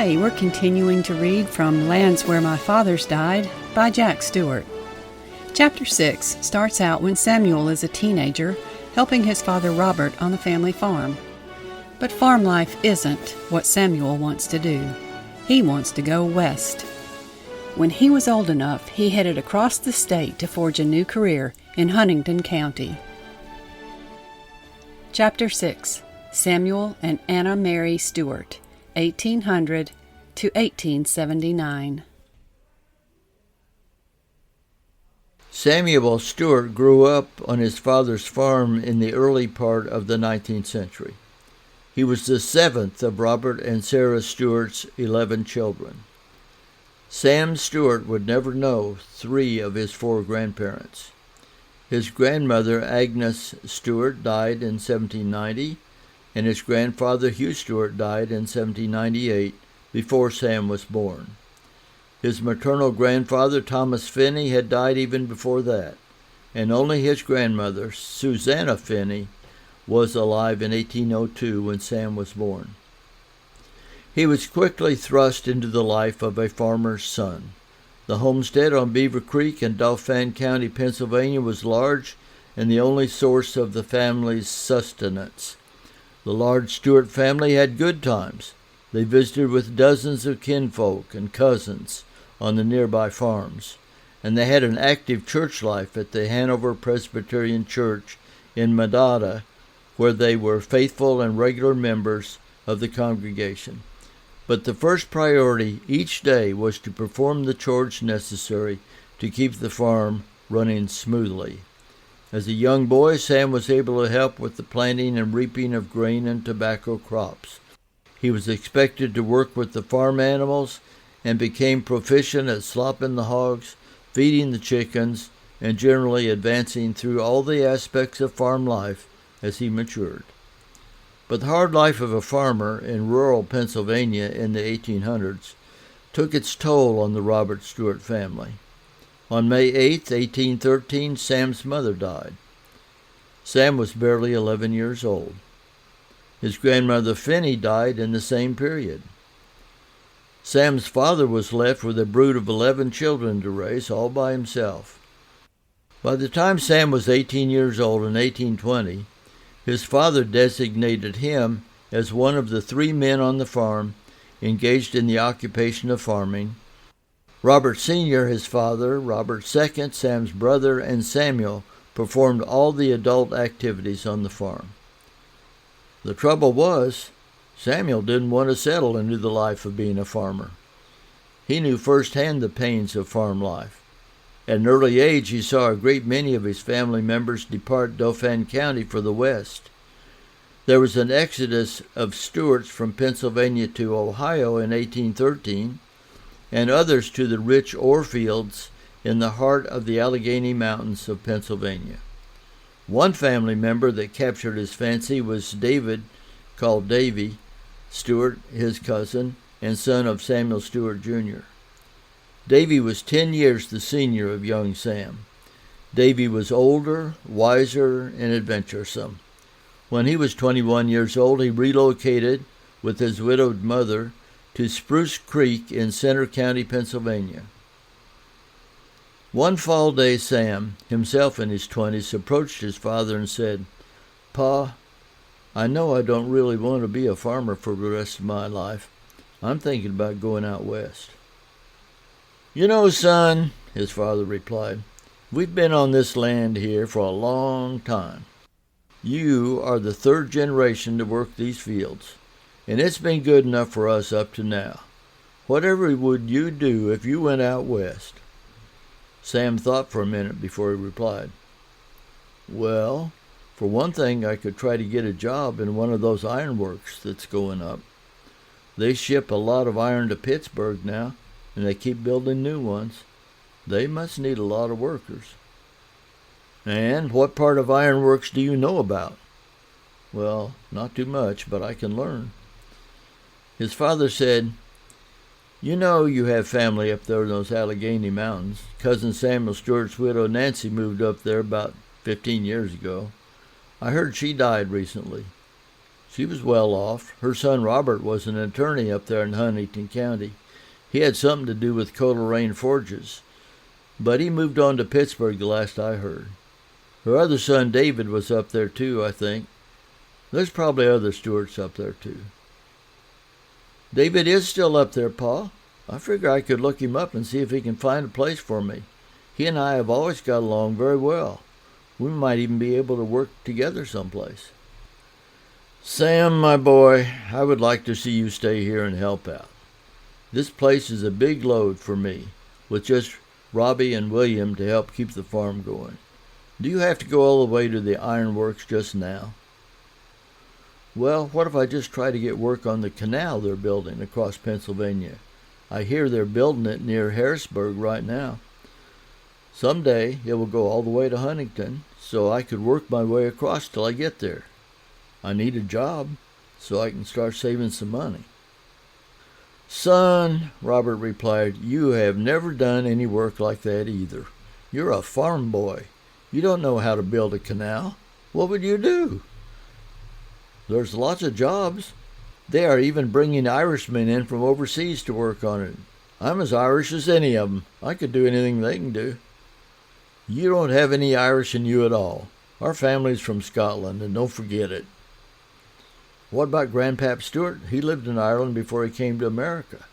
Today we're continuing to read from Lands Where My Fathers Died by Jack Stewart. Chapter 6 starts out when Samuel is a teenager, helping his father Robert on the family farm. But farm life isn't what Samuel wants to do. He wants to go west. When he was old enough, he headed across the state to forge a new career in Huntingdon County. Chapter 6 Samuel and Anna Mary Stewart, 1800 to 1879. Samuel Stewart grew up on his father's farm in the early part of the 19th century. He was the seventh of Robert and Sarah Stewart's 11 children. Sam Stewart would never know 3 of his 4 grandparents. His grandmother, Agnes Stewart, died in 1790, and his grandfather, Hugh Stewart, died in 1798, before Sam was born. His maternal grandfather, Thomas Finney, had died even before that, and only his grandmother, Susanna Finney, was alive in 1802 when Sam was born. He was quickly thrust into the life of a farmer's son. The homestead on Beaver Creek in Dauphin County, Pennsylvania, was large and the only source of the family's sustenance. The large Stewart family had good times. They visited with dozens of kinfolk and cousins on the nearby farms, and they had an active church life at the Hanover Presbyterian Church in Medada, where they were faithful and regular members of the congregation. But the first priority each day was to perform the chores necessary to keep the farm running smoothly. As a young boy, Sam was able to help with the planting and reaping of grain and tobacco crops. He was expected to work with the farm animals and became proficient at slopping the hogs, feeding the chickens, and generally advancing through all the aspects of farm life as he matured. But the hard life of a farmer in rural Pennsylvania in the 1800s took its toll on the Robert Stewart family. On May 8, 1813, Sam's mother died. Sam was barely 11 years old. His grandmother Finney died in the same period. Sam's father was left with a brood of 11 children to raise all by himself. By the time Sam was 18 years old in 1820, his father designated him as one of the 3 men on the farm engaged in the occupation of farming. Robert Sr., his father, Robert II., Sam's brother, and Samuel performed all the adult activities on the farm. The trouble was, Samuel didn't want to settle into the life of being a farmer. He knew firsthand the pains of farm life. At an early age, he saw a great many of his family members depart Dauphin County for the West. There was an exodus of Stewarts from Pennsylvania to Ohio in 1813, and others to the rich ore fields in the heart of the Allegheny Mountains of Pennsylvania. One family member that captured his fancy was David, called Davy, Stewart, his cousin, and son of Samuel Stewart, Jr. Davy was 10 years the senior of young Sam. Davy was older, wiser, and adventuresome. When he was 21 years old, he relocated with his widowed mother to Spruce Creek in Center County, Pennsylvania. One fall day, Sam, himself in his 20s, approached his father and said, "Pa, I know I don't really want to be a farmer for the rest of my life. I'm thinking about going out west." "You know, son," his father replied, "we've been on this land here for a long time. You are the 3rd generation to work these fields, and it's been good enough for us up to now. Whatever would you do if you went out west?" Sam thought for a minute before he replied. "Well, for one thing, I could try to get a job in one of those ironworks that's going up. They ship a lot of iron to Pittsburgh now, and they keep building new ones. They must need a lot of workers." "And what part of ironworks do you know about?" "Well, not too much, but I can learn." His father said, "You know you have family up there in those Allegheny Mountains. Cousin Samuel Stewart's widow Nancy moved up there about 15 years ago. I heard she died recently. She was well off. Her son Robert was an attorney up there in Huntingdon County. He had something to do with Coleraine Forges, but he moved on to Pittsburgh the last I heard. Her other son David was up there too, I think. There's probably other Stewarts up there too. David is still up there, Pa. I figure I could look him up and see if he can find a place for me. He and I have always got along very well. We might even be able to work together someplace. Sam, my boy, I would like to see you stay here and help out. This place is a big load for me, with just Robbie and William to help keep the farm going. Do you have to go all the way to the ironworks just now? Well, what if I just try to get work on the canal they're building across Pennsylvania? I hear they're building it near Harrisburg right now. Someday it will go all the way to Huntingdon, so I could work my way across till I get there. I need a job, so I can start saving some money. Son, Robert replied, you have never done any work like that either. You're a farm boy. You don't know how to build a canal. What would you do? There's lots of jobs. They are even bringing Irishmen in from overseas to work on it. I'm as Irish as any of them. I could do anything they can do. You don't have any Irish in you at all. Our family's from Scotland, and don't forget it. What about Grandpap Stewart? He lived in Ireland before he came to America.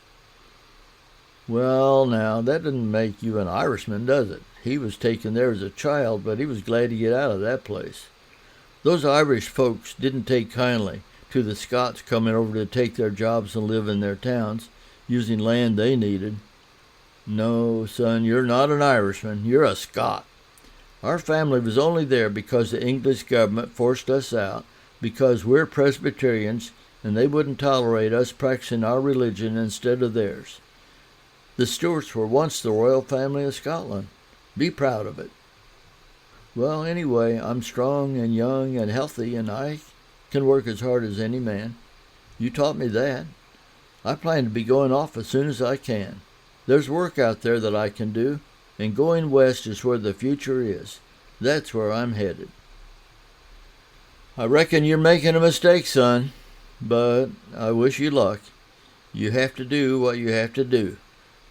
Well, now, that doesn't make you an Irishman, does it? He was taken there as a child, but he was glad to get out of that place. Those Irish folks didn't take kindly to the Scots coming over to take their jobs and live in their towns, using land they needed. No, son, you're not an Irishman. You're a Scot. Our family was only there because the English government forced us out, because we're Presbyterians, and they wouldn't tolerate us practicing our religion instead of theirs. The Stewarts were once the royal family of Scotland. Be proud of it. Well, anyway, I'm strong and young and healthy, and I can work as hard as any man. You taught me that. I plan to be going off as soon as I can. There's work out there that I can do, and going west is where the future is. That's where I'm headed. I reckon you're making a mistake, son, but I wish you luck. You have to do what you have to do.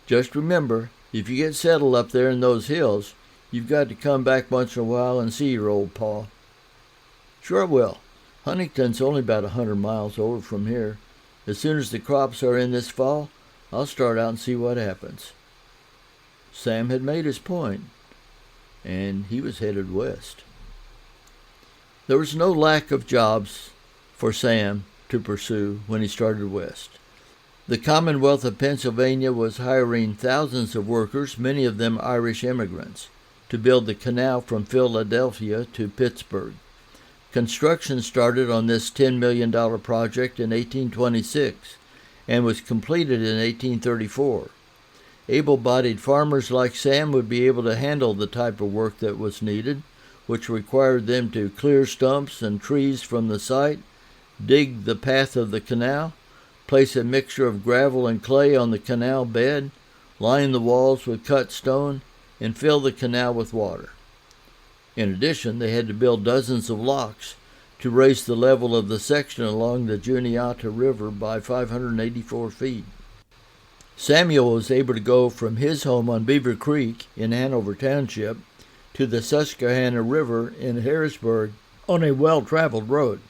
Just remember, if you get settled up there in those hills, you've got to come back once in a while and see your old pa. Sure I will. Huntington's only about 100 miles over from here. As soon as the crops are in this fall, I'll start out and see what happens. Sam had made his point, and he was headed west. There was no lack of jobs for Sam to pursue when he started west. The Commonwealth of Pennsylvania was hiring thousands of workers, many of them Irish immigrants, to build the canal from Philadelphia to Pittsburgh. Construction started on this $10 million project in 1826 and was completed in 1834. Able-bodied farmers like Sam would be able to handle the type of work that was needed, which required them to clear stumps and trees from the site, dig the path of the canal, place a mixture of gravel and clay on the canal bed, line the walls with cut stone, and fill the canal with water. In addition, they had to build dozens of locks to raise the level of the section along the Juniata River by 584 feet. Samuel was able to go from his home on Beaver Creek in Hanover Township to the Susquehanna River in Harrisburg on a well-traveled road.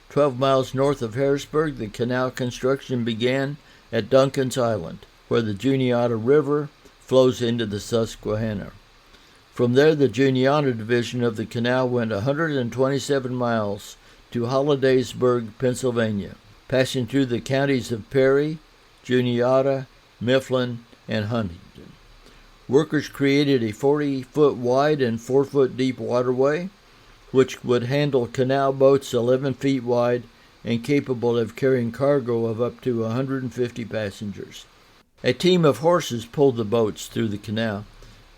12 miles north of Harrisburg, the canal construction began at Duncan's Island, where the Juniata River flows into the Susquehanna. From there, the Juniata division of the canal went 127 miles to Hollidaysburg, Pennsylvania, passing through the counties of Perry, Juniata, Mifflin, and Huntingdon. Workers created a 40-foot wide and 4-foot deep waterway, which would handle canal boats 11 feet wide and capable of carrying cargo of up to 150 passengers. A team of horses pulled the boats through the canal.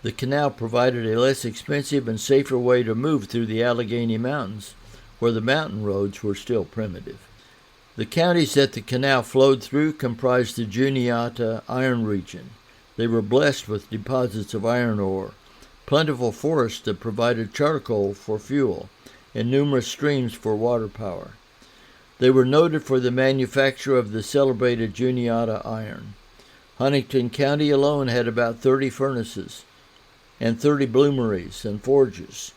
The canal provided a less expensive and safer way to move through the Allegheny Mountains, where the mountain roads were still primitive. The counties that the canal flowed through comprised the Juniata Iron Region. They were blessed with deposits of iron ore, plentiful forests that provided charcoal for fuel, and numerous streams for water power. They were noted for the manufacture of the celebrated Juniata iron. Huntingdon County alone had about 30 furnaces and 30 bloomeries and forges.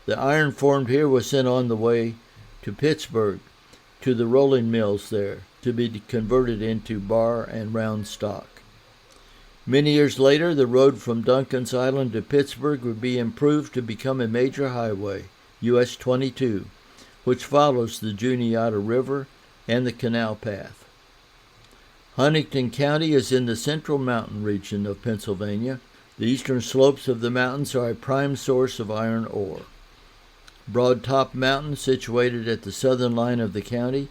The iron formed here was sent on the way to Pittsburgh to the rolling mills there to be converted into bar and round stock. Many years later, the road from Duncan's Island to Pittsburgh would be improved to become a major highway, US 22, which follows the Juniata River and the Canal Path. Huntingdon County is in the central mountain region of Pennsylvania. The eastern slopes of the mountains are a prime source of iron ore. Broad Top Mountain, situated at the southern line of the county,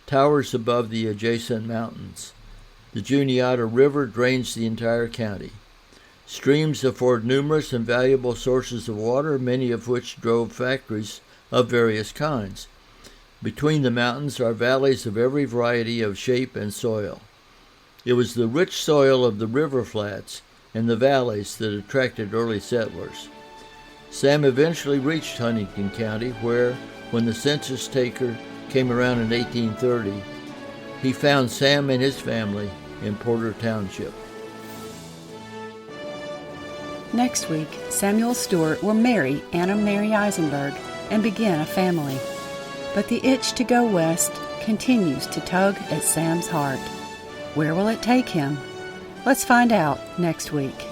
towers above the adjacent mountains. The Juniata River drains the entire county. Streams afford numerous and valuable sources of water, many of which drove factories of various kinds. Between the mountains are valleys of every variety of shape and soil. It was the rich soil of the river flats and the valleys that attracted early settlers. Sam eventually reached Huntingdon County, where, when the census taker came around in 1830, he found Sam and his family in Porter Township. Next week, Samuel Stewart will marry Anna Mary Eisenberg and begin a family. But the itch to go west continues to tug at Sam's heart. Where will it take him? Let's find out next week.